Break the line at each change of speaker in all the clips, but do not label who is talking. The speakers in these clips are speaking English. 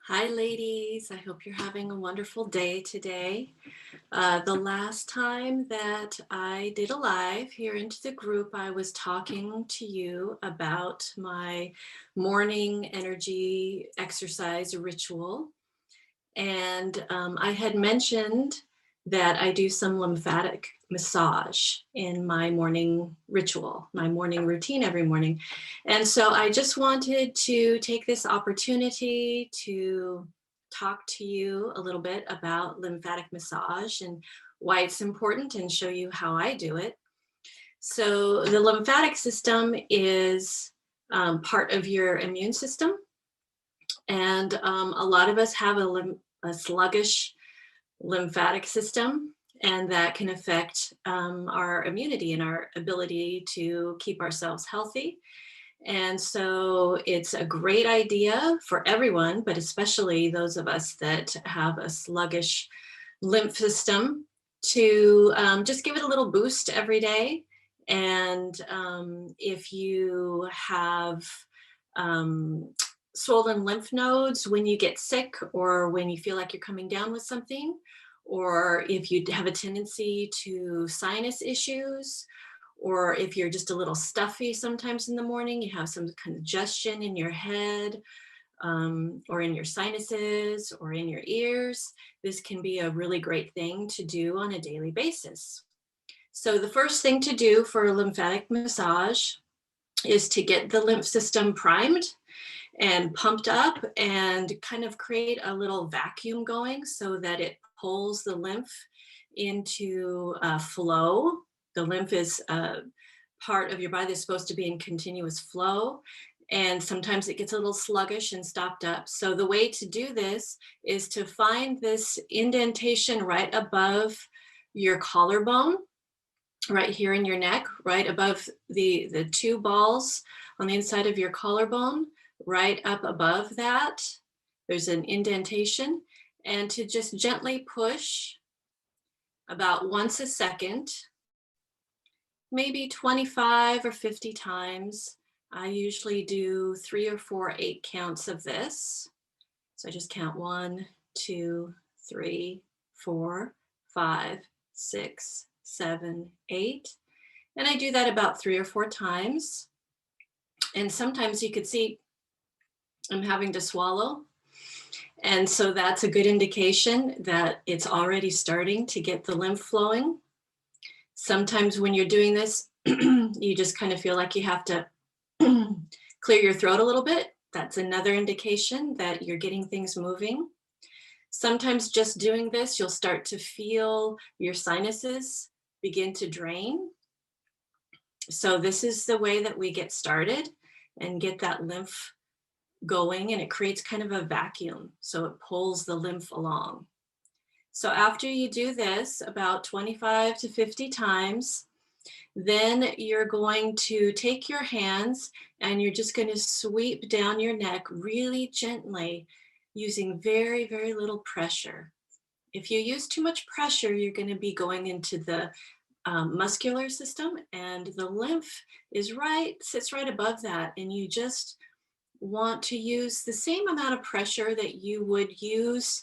Hi, ladies. I hope you're having a wonderful day today. The last time that I did a live here into the group, I was talking to you about my morning energy exercise ritual. And I had mentioned that I do some lymphatic massage in my morning ritual, my morning routine every morning. And so I just wanted to take this opportunity to talk to you a little bit about lymphatic massage and why it's important and show you how I do it. So, the lymphatic system is part of your immune system. And a lot of us have a sluggish lymphatic system, and that can affect our immunity and our ability to keep ourselves healthy. And so it's a great idea for everyone, but especially those of us that have a sluggish lymph system to just give it a little boost every day. And if you have um, swollen lymph nodes when you get sick or when you feel like you're coming down with something, or if you have a tendency to sinus issues, or if you're just a little stuffy sometimes in the morning, you have some congestion in your head, or in your sinuses or in your ears, this can be a really great thing to do on a daily basis. So, the first thing to do for a lymphatic massage is to get the lymph system primed and pumped up and kind of create a little vacuum going so that it pulls the lymph into flow. The lymph is a part of your body that's supposed to be in continuous flow. And sometimes it gets a little sluggish and stopped up. So, the way to do this is to find this indentation right above your collarbone, right here in your neck, right above the two balls on the inside of your collarbone, right up above that. There's an indentation. And to just gently push about once a second, maybe 25 or 50 times. I usually do 3 or 4 8 counts of this. So I just count 1, 2, 3, 4, 5, 6, 7, 8. And I do that about 3 or 4 times. And sometimes you could see I'm having to swallow. And so that's a good indication that it's already starting to get the lymph flowing. Sometimes when you're doing this, you just kind of feel like you have to clear your throat a little bit. That's another indication that you're getting things moving. Sometimes just doing this, you'll start to feel your sinuses begin to drain. So this is the way that we get started and get that lymph going, and it creates kind of a vacuum. So it pulls the lymph along. So after you do this about 25 to 50 times, then you're going to take your hands and you're just going to sweep down your neck really gently using very, very little pressure. If you use too much pressure, you're going to be going into the muscular system, and the lymph sits right above that. And you just want to use the same amount of pressure that you would use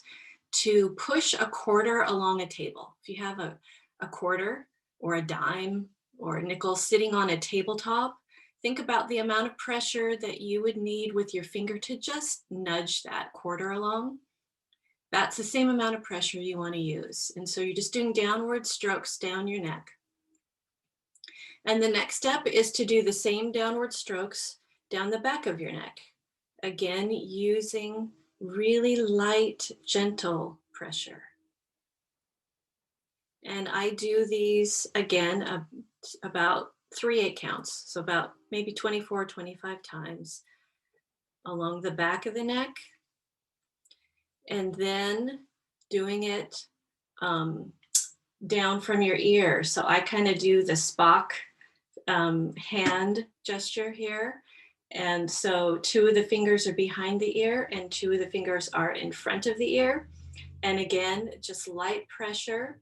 to push a quarter along a table. If you have a quarter or a dime or a nickel sitting on a tabletop, think about the amount of pressure that you would need with your finger to just nudge that quarter along. That's the same amount of pressure you want to use. And so you're just doing downward strokes down your neck. And the next step is to do the same downward strokes down the back of your neck. Again, using really light, gentle pressure. And I do these again about 3 8 counts, so about maybe 24, 25 times along the back of the neck. And then doing it down from your ear. So I kind of do the Spock hand gesture here. And so 2 of the fingers are behind the ear and 2 of the fingers are in front of the ear. And again, just light pressure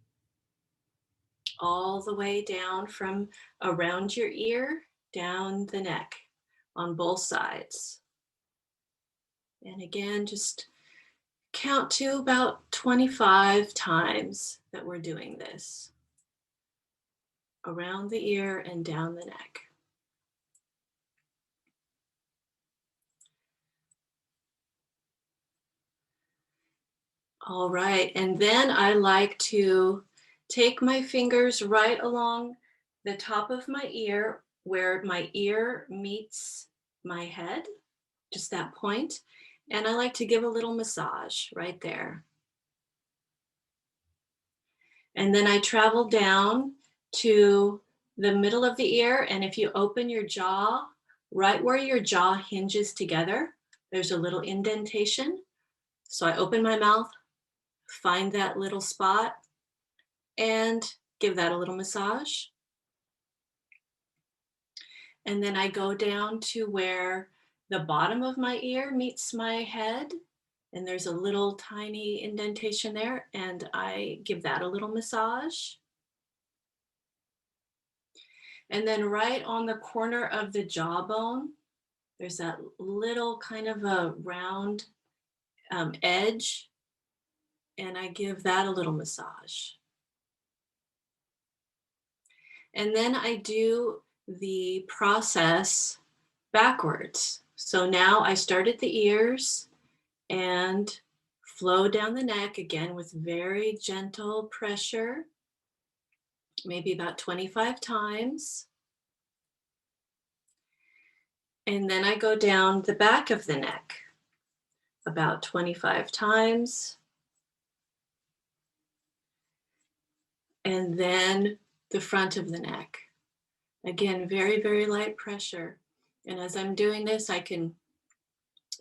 all the way down from around your ear, down the neck on both sides. And again, just count to about 25 times that we're doing this around the ear and down the neck. All right, and then I like to take my fingers right along the top of my ear where my ear meets my head, just that point, and I like to give a little massage right there. And then I travel down to the middle of the ear, and if you open your jaw, right where your jaw hinges together, there's a little indentation. So I open my mouth, find that little spot, and give that a little massage. And then I go down to where the bottom of my ear meets my head, and there's a little tiny indentation there, and I give that a little massage. And then right on the corner of the jawbone, there's that little kind of a round edge, and I give that a little massage. And then I do the process backwards. So now I start at the ears and flow down the neck again with very gentle pressure, maybe about 25 times. And then I go down the back of the neck about 25 times. And then the front of the neck. Again, very, very light pressure. And as I'm doing this, I can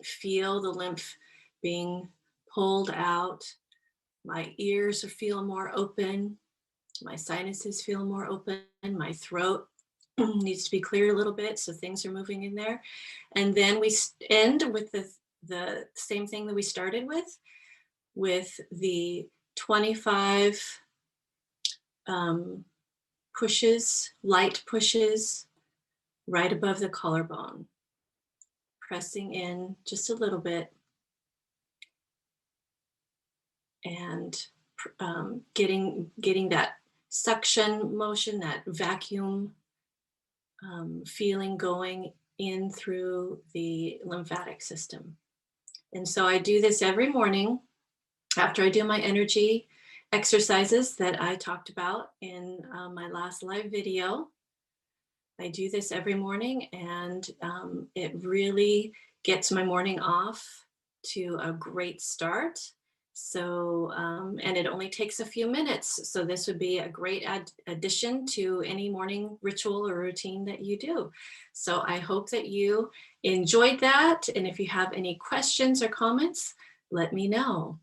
feel the lymph being pulled out. My ears feel more open. My sinuses feel more open. My throat needs to be cleared a little bit, so things are moving in there. And then we end with the same thing that we started with the 25 pushes, light pushes right above the collarbone, pressing in just a little bit and getting that suction motion, that vacuum feeling going in through the lymphatic system. And so I do this every morning after I do my energy exercises that I talked about in my last live video. I do this every morning, and it really gets my morning off to a great start. So, and it only takes a few minutes. So this would be a great addition to any morning ritual or routine that you do. So I hope that you enjoyed that. And if you have any questions or comments, let me know.